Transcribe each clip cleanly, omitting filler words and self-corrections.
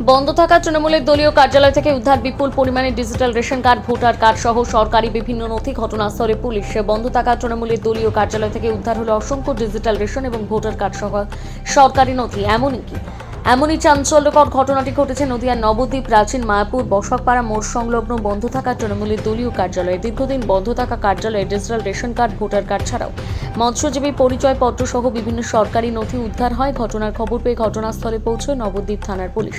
বন্ধ থাকা তৃণমূলের দলীয় কার্যালয় থেকে উদ্ধার বিপুল পরিমাণে digital ration card, voter card সহ সরকারি বিভিন্ন নথি। ঘটনাস্থলে পুলিশ। বন্ধ থাকা তৃণমূলের দলীয় কার্যালয় থেকে উদ্ধার হলো অসংখ্য ডিজিটাল রেশন এবং ভোটার কার্ড সহ সরকারি নথি। এমনই চাঞ্চল্যকর ঘটনাটি ঘটেছে নদিয়ার নবদ্বীপ প্রাচীন মায়াপুর বসাকপাড়া মোড় সংলগ্ন বন্ধ থাকা তৃণমূলের দলীয় কার্যালয়ে। দীর্ঘদিন বন্ধ থাকা কার্যালয়ে digital ration card, voter card ছাড়াও মৎস্যজীবী পরিচয়পত্র সহ বিভিন্ন সরকারি নথি উদ্ধার হয়। ঘটনার খবর পেয়ে ঘটনাস্থলে পৌঁছয় নবদ্বীপ থানার পুলিশ।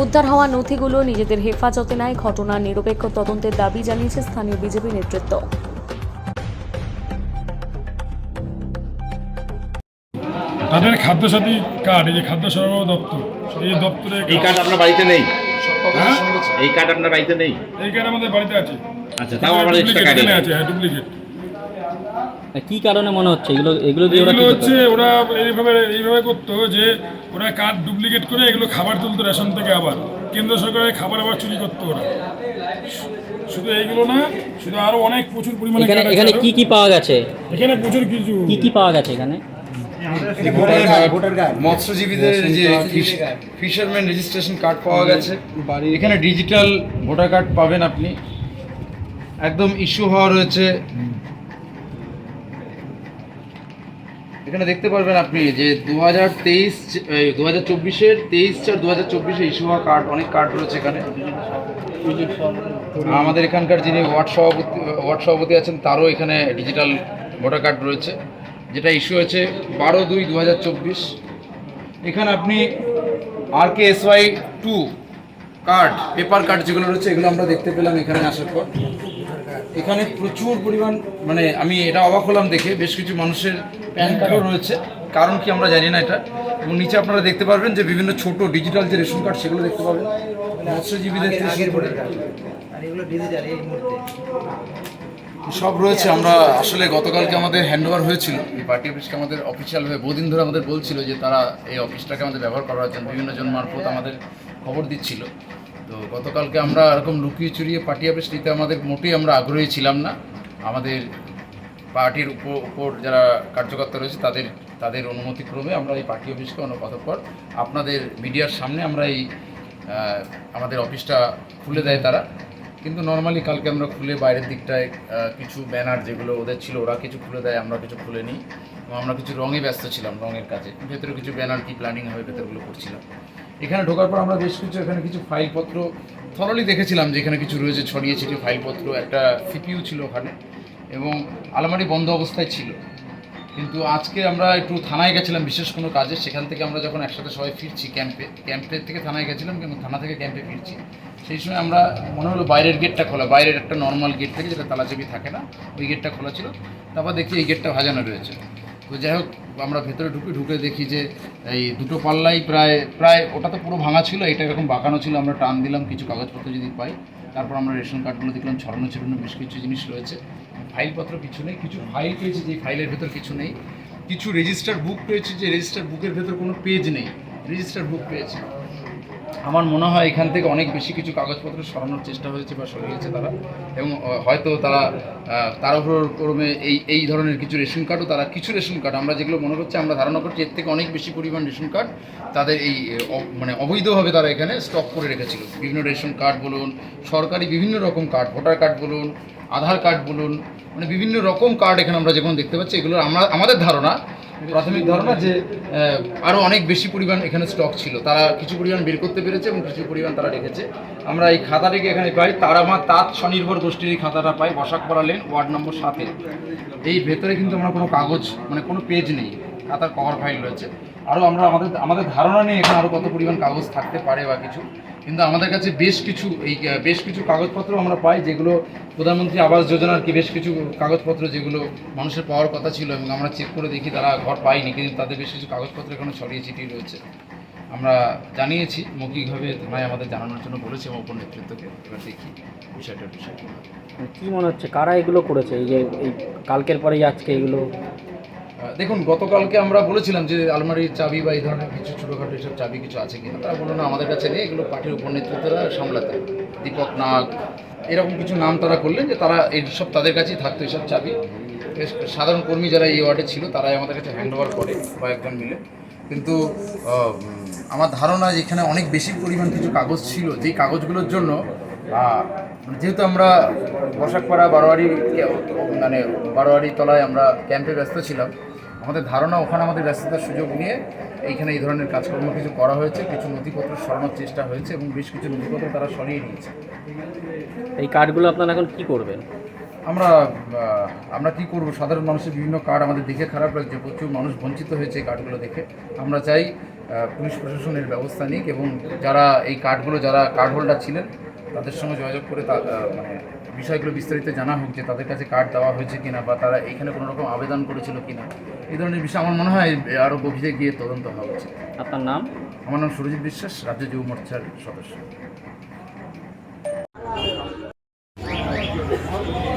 উদ্ধার হওয়া নথিগুলো নিজেদের হেফাজতে নেয়। ঘটনার নিরপেক্ষ তদন্তের দাবি জানিয়েছে স্থানীয় বিজেপি নেতৃত্ব। তাদের খাদ্যসাথী কার্ড, এই যে খাদ্য সরবরাহ দপ্তর, এই দপ্তরে এই কার্ড আপনার বাড়িতে নেই? হ্যাঁ, এই কার্ড আপনার বাড়িতে নেই? এই কার্ড আমাদের বাড়িতে আছে। আচ্ছা, তাও আমাদের এক্সট্রা কার্ড আছে। হ্যাঁ, ডুপ্লিকেট। কি কারণে মনে হচ্ছে এগুলো দিয়ে ওরা এগুলো কি হচ্ছে ওরা এইভাবে করতো যে ওরা কার্ড ডুপ্লিকেট করে এগুলো খাবার তুলতো রেশন থেকে, আবার কেন্দ্র সরকারের খাবার আবার চুরি করতো ওরা। শুধু এইগুলো না, শুধু আরো অনেক প্রচুর পরিমাণে এখানে কি পাওয়া গেছে? এখানে প্রচুর কিছু কি পাওয়া গেছে এখানে? মৎস্যজীবীদের যে ফিশারম্যান রেজিস্ট্রেশন কার্ড পাওয়া গেছে। এখানে ডিজিটাল ভোটার কার্ড পাবেন আপনি, একদম ইস্যু হওয়া রয়েছে। এখানে দেখতে পারবেন আপনি যে 2024-এর 23/4/2024-এ ইস্যু হওয়া কার্ড, অনেক কার্ড রয়েছে এখানে। আমাদের এখানকার যিনি ওয়ার্ড সভাপতি আছেন তারও এখানে ডিজিটাল ভোটার কার্ড রয়েছে, যেটা ইস্যু হয়েছে 12/2/2024। এখানে আপনি RKSY2 কার্ড, পেপার কার্ড যেগুলো রয়েছে, এগুলো আমরা দেখতে পেলাম এখানে আসার পর। এখানে প্রচুর পরিমাণ, মানে আমি এটা অবাক হলাম দেখে, বেশ কিছু মানুষের প্যান কার্ডও রয়েছে। কারণ কি আমরা জানি না এটা। এবং নিচে আপনারা দেখতে পারবেন যে বিভিন্ন ছোট ডিজিটাল যে রেশন কার্ড, সেগুলো দেখতে পাবেন মৎস্যজীবীদের সব রয়েছে। আমরা আসলে গতকালকে আমাদের হ্যান্ডওভার হয়েছিল এই পার্টি অফিসকে, আমাদের অফিসিয়ালভাবে বহুদিন ধরে আমাদের বলছিল যে তারা এই অফিসটাকে আমাদের ব্যবহার করার জন্য বিভিন্ন জন মারফত আমাদের খবর দিচ্ছিল। তো গতকালকে আমরা এরকম লুকিয়ে চুরিয়ে পার্টি অফিস নিতে আমাদের মোটেই আমরা আগ্রহী ছিলাম না। আমাদের পার্টির উপর যারা কার্যকর্তা রয়েছে তাদের অনুমতিক্রমে আমরা এই পার্টি অফিসকে অতঃপর আপনাদের মিডিয়ার সামনে আমরা এই আমাদের অফিসটা খুলে দেয় তারা। কিন্তু নর্মালি কালকে আমরা খুলে বাইরের দিকটায় কিছু ব্যানার যেগুলো ওদের ছিল ওরা কিছু খুলে দেয়, আমরা কিছু খুলে নিই। এবং আমরা কিছু রঙে ব্যস্ত ছিলাম, রঙের কাজে। ভেতরে কিছু ব্যানার কি প্ল্যানিং হবে ভেতরগুলো করছিলাম। এখানে ঢোকার পর আমরা বেশ কিছু এখানে কিছু ফাইলপত্র থরলি দেখেছিলাম যে এখানে কিছু রয়েছে ছড়িয়ে ছিটিয়ে ফাইলপত্র। একটা সিপিইউ ছিল ওখানে এবং আলমারি বন্ধ অবস্থায় ছিল। কিন্তু আজকে আমরা একটু থানায় গেছিলাম বিশেষ কোনো কাজে। সেখান থেকে আমরা যখন একসাথে সবাই ফিরছি ক্যাম্পের থেকে থানায় গেছিলাম, কিন্তু থানা থেকে ক্যাম্পে ফিরছি, সেই সময় আমরা মনে হলো বাইরের গেটটা খোলা, বাইরের একটা নর্মাল গেট থেকে যেটা তালাচাবি থাকে না, ওই গেটটা খোলা ছিল। তারপর দেখি এই গেটটা ভাজানো রয়েছে। তো যাই হোক, আমরা ভেতরে ঢুকে দেখি যে এই দুটো পাল্লাই প্রায় ওটা তো পুরো ভাঙা ছিল, এটা এরকম বাঁকানো ছিল। আমরা টান দিলাম কিছু কাগজপত্র যদি পাই। তারপর আমরা রেশন কার্ডগুলো দেখলাম ছড়ানো বেশ কিছু জিনিস রয়েছে। ফাইলপত্র কিছু নেই, কিছু ফাইল পেয়েছি যে ফাইলের ভেতর কিছু নেই। কিছু রেজিস্টার বুক পেয়েছি যে রেজিস্টার বুকের ভেতর কোনো পেজ নেই, রেজিস্টার বুক পেয়েছি। আমার মনে হয় এখান থেকে অনেক বেশি কিছু কাগজপত্র সরানোর চেষ্টা হয়েছে বা সরিয়েছে তারা। এবং হয়তো তারা তাড়াহুড়োক্রমে এই ধরনের কিছু রেশন কার্ডও কিছু রেশন কার্ড আমরা যেগুলো মনে করছি, আমরা ধারণা করছি এর থেকে অনেক বেশি পরিমাণ রেশন কার্ড তাদের এই মানে অবৈধভাবে তারা এখানে স্টক করে রেখেছিল। বিভিন্ন রেশন কার্ড বলুন, সরকারি বিভিন্ন রকম কার্ড, ভোটার কার্ড বলুন, আধার কার্ড বলুন, মানে বিভিন্ন রকম কার্ড এখানে আমরা যেমন দেখতে পাচ্ছি। এগুলো আমাদের ধারণা, প্রাথমিক ধারণা যে আরও অনেক বেশি পরিমাণ এখানে স্টক ছিল। তারা কিছু পরিমাণ বের করতে পেরেছে এবং কিছু পরিমাণ তারা রেখেছে। আমরা এই খাতাটিকে এখানে পাই, তাঁত স্বনির্ভর গোষ্ঠীর এই খাতাটা পাই, বসাকপাড়া লেন, ওয়ার্ড নম্বর 7-এ। এই ভেতরে কিন্তু আমরা কোনো কাগজ, মানে কোনো পেজ নেই, খাতার কভার ফাইল রয়েছে। আরও আমরা আমাদের ধারণা নেই এখানে আরও কত পরিমাণ কাগজ থাকতে পারে বা কিছু। কিন্তু আমাদের কাছে বেশ কিছু কাগজপত্র আমরা পাই, যেগুলো প্রধানমন্ত্রী আবাস যোজনার বেশ কিছু কাগজপত্র যেগুলো মানুষের পাওয়ার কথা ছিল। এবং আমরা চেক করে দেখি তারা ঘর পায়নি, কিন্তু তাদের বেশ কিছু কাগজপত্র এখানে ছড়িয়ে ছিটিয়ে রয়েছে। আমরা জানিয়েছি মৌখিকভাবে, থানায় আমাদের জানানোর জন্য বলেছি এবং উপর নেতৃত্বকে। এবার দেখি বিষয়টা। কি মনে হচ্ছে কারা এগুলো করেছে? এই কালকের পরেই আজকে এগুলো? দেখুন, গতকালকে আমরা বলেছিলাম যে আলমারির চাবি বা এই ধরনের কিছু ছোটোখাটো এসব চাবি কিছু আছে কিনা। তারা বললো না, আমাদের কাছে নেই, এগুলো পার্টির উপর নেতৃত্বরা সামলাতে। দীপক নাগ এরকম কিছু নাম তারা করলেন যে তারা এইসব তাদের কাছেই থাকতো এইসব চাবি। সাধারণ কর্মী যারা এই ওয়ার্ডে ছিল তারাই আমাদের কাছে হ্যান্ড ওভার করে কয়েকজন মিলে। কিন্তু আমার ধারণা যে এখানে অনেক বেশি পরিমাণ কিছু কাগজ ছিল, যেই কাগজগুলোর জন্য যেহেতু আমরা বসাকপাড়া বারোয়ারি তলায় আমরা ক্যাম্পে ব্যস্ত ছিলাম, আমাদের ধারণা ওখানে আমাদের ব্যস্ততার সুযোগ নিয়ে এইখানে এই ধরনের কাজকর্ম কিছু করা হয়েছে, কিছু নথিপত্র সরানোর চেষ্টা হয়েছে এবং বেশ কিছু নথিপত্র তারা সরিয়ে নিয়েছে। এই কার্ডগুলো আপনারা এখন কি করবেন? আমরা কি করব, সাধারণ মানুষের বিভিন্ন কার্ড আমাদের দেখে খারাপ লাগছে, প্রচুর মানুষ বঞ্চিত হয়েছে এই কার্ডগুলো দেখে। আমরা চাই পুলিশ প্রশাসনের ব্যবস্থা নিক এবং যারা এই কার্ডগুলো যারা কার্ড হোল্ডার ছিলেন তাদের সঙ্গে যোগাযোগ করে মানে বিষয়গুলো বিস্তারিত জানা হোক যে তাদের কাছে কার্ড দেওয়া হয়েছে কিনা বা তারা এখানে কোনো রকম আবেদন করেছিল কিনা। এই ধরনের বিষয় আমার মনে হয় আরও গভীরে গিয়ে তদন্ত হওয়া উচিত। আপনার নাম? আমার নাম সুরজিৎ বিশ্বাস, রাজ্য যুব মোর্চার সদস্য।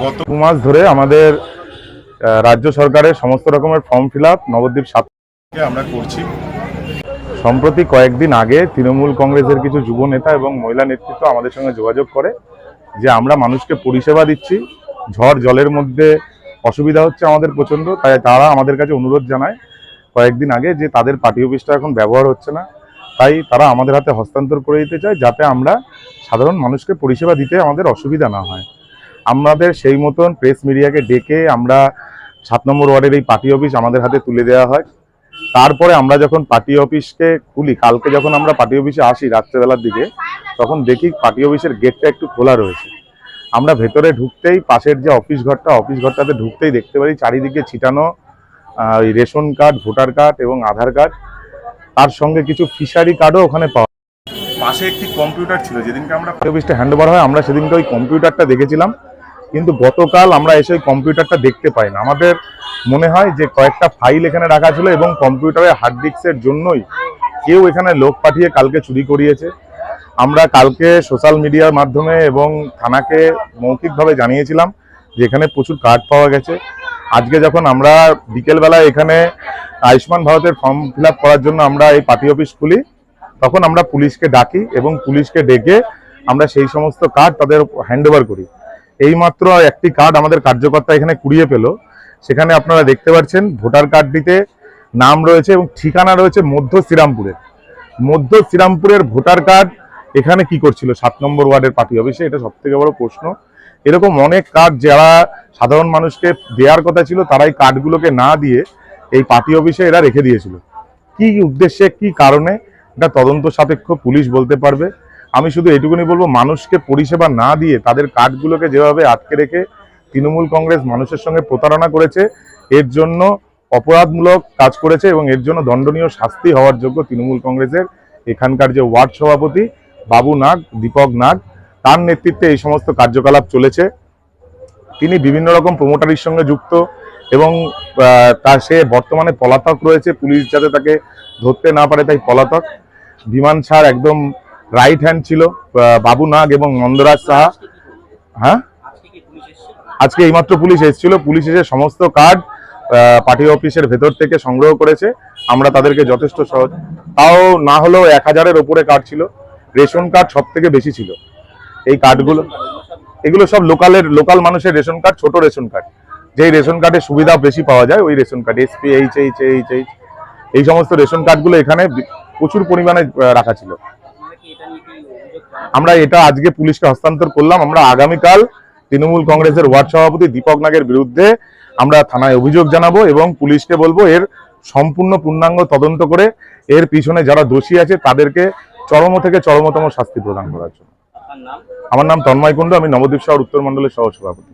গত 2 মাস ধরে আমাদের রাজ্য সরকারের সমস্ত রকমের ফর্ম ফিল আপ নবদ্বীপ সাতকে আমরা করছি। সম্প্রতি কয়েকদিন আগে তৃণমূল কংগ্রেসের কিছু যুব নেতা এবং মহিলা নেতৃত্ব আমাদের সঙ্গে যোগাযোগ করে যে আমরা মানুষকে পরিষেবা দিচ্ছি, ঝড় জলের মধ্যে অসুবিধা হচ্ছে আমাদের প্রচণ্ড, তাই তারা আমাদের কাছে অনুরোধ জানায় কয়েকদিন আগে যে তাদের পার্টি অফিসটা এখন ব্যবহার হচ্ছে না, তাই তারা আমাদের হাতে হস্তান্তর করে দিতে চায় যাতে আমরা সাধারণ মানুষকে পরিষেবা দিতে আমাদের অসুবিধা না হয়। আমাদের সেই মতন প্রেস মিডিয়াকে ডেকে আমরা 7 নম্বর ওয়ার্ডের এই পার্টি অফিস আমাদের হাতে তুলে দেওয়া হয়। তারপরে আমরা যখন পার্টি অফিসকে খুলি, কালকে যখন আমরা পার্টি অফিসে আসি রাত্রেবেলার দিকে, তখন দেখি পার্টি অফিসের গেটটা একটু খোলা রয়েছে। আমরা ভেতরে ঢুকতেই পাশের যে অফিস ঘরটাতে ঢুকতেই দেখতে পারি চারিদিকে ছিটানো ওই রেশন কার্ড, ভোটার কার্ড এবং আধার কার্ড, তার সঙ্গে কিছু ফিশারি কার্ডও ওখানে পাওয়া। পাশে একটি কম্পিউটার ছিল, যেদিনকে আমরা পার্টি অফিসটা হ্যান্ড ওভার হয় আমরা সেদিনকে ওই কম্পিউটারটা দেখেছিলাম, কিন্তু গতকাল আমরা এসে ওই কম্পিউটারটা দেখতে পাই না। আমাদের মনে হয় যে কয়েকটা ফাইল এখানে রাখা ছিল এবং কম্পিউটারের হার্ড ডিস্কের জন্যই কেউ এখানে লোক পাঠিয়ে কালকে চুরি করিয়েছে। আমরা কালকে সোশ্যাল মিডিয়ার মাধ্যমে এবং থানাকে মৌখিকভাবে জানিয়েছিলাম যে এখানে প্রচুর কার্ড পাওয়া গেছে। আজকে যখন আমরা বিকেলবেলায় এখানে আয়ুষ্মান ভারতের ফর্ম ফিল আপ করার জন্য আমরা এই পার্টি অফিস খুলি, তখন আমরা পুলিশকে ডাকি এবং পুলিশকে ডেকে আমরা সেই সমস্ত কার্ড তাদের হ্যান্ড ওভার করি। এইমাত্র একটি কার্ড আমাদের কার্যকর্তা এখানে কুড়িয়ে পেল, সেখানে আপনারা দেখতে পাচ্ছেন ভোটার কার্ডটিতে নাম রয়েছে এবং ঠিকানা রয়েছে মধ্য শ্রীরামপুরের ভোটার কার্ড এখানে কি করছিল 7 নম্বর ওয়ার্ডের পার্টি অফিসে? এটা সব থেকে বড় প্রশ্ন। এরকম অনেক কার্ড যারা সাধারণ মানুষকে দেওয়ার কথা ছিল তারাই কার্ডগুলোকে না দিয়ে এই পার্টি অফিসে এরা রেখে দিয়েছিল। কি উদ্দেশ্যে, কি কারণে, এটা তদন্ত সাপেক্ষ, পুলিশ বলতে পারবে। আমি শুধু এটুকুনি বলবো, মানুষকে পরিষেবা না দিয়ে তাদের কার্ডগুলোকে যেভাবে আটকে রেখে তৃণমূল কংগ্রেস মানুষের সঙ্গে প্রতারণা করেছে, এর জন্য অপরাধমূলক কাজ করেছে এবং এর জন্য দণ্ডনীয় শাস্তি হওয়ার যোগ্য তৃণমূল কংগ্রেসের এখানকার যে ওয়ার্ড সভাপতি বাবু নাগ, দীপক নাগ, তার নেতৃত্বে এই সমস্ত কার্যকলাপ চলেছে। তিনি বিভিন্ন রকম প্রমোটারির সঙ্গে যুক্ত এবং সে বর্তমানে পলাতক রয়েছে, পুলিশ যাতে তাকে ধরতে না পারে তাই পলাতক। বিমান ছাড় একদম রাইট হ্যান্ড ছিল বাবু নাগ এবং নন্দরাজ সাহা। হ্যাঁ, আজকে এইমাত্র পুলিশ এসেছিল, পুলিশ এসে সমস্ত কার্ড পার্টি অফিসের ভেতর থেকে সংগ্রহ করেছে। আমরা তাদেরকে যথেষ্ট সহজ, তাও না হলেও 1000-এর ওপরে কার্ড ছিল। রেশন কার্ড সব থেকে বেশি ছিল। এই কার্ডগুলো, এগুলো সব লোকাল মানুষের রেশন কার্ড, ছোট রেশন কার্ড, যেই রেশন কার্ডের সুবিধা বেশি পাওয়া যায় ওই রেশন কার্ড, SP, HH, এই সমস্ত রেশন কার্ডগুলো এখানে প্রচুর পরিমাণে রাখা ছিল। আমরা এটা আজকে পুলিশকে হস্তান্তর করলাম। আমরা আগামীকাল তৃণমূল কংগ্রেসের ওয়ার্ড সভাপতি দীপক নাগের বিরুদ্ধে আমরা থানায় অভিযোগ জানাবো এবং পুলিশকে বলবো এর সম্পূর্ণ পূর্ণাঙ্গ তদন্ত করে এর পিছনে যারা দোষী আছে তাদেরকে চরম থেকে চরমতম শাস্তি প্রদান করার জন্য। আমার নাম তন্ময় কুণ্ডু, আমি নবদ্বীপ শহর উত্তর মণ্ডলের সহ সভাপতি।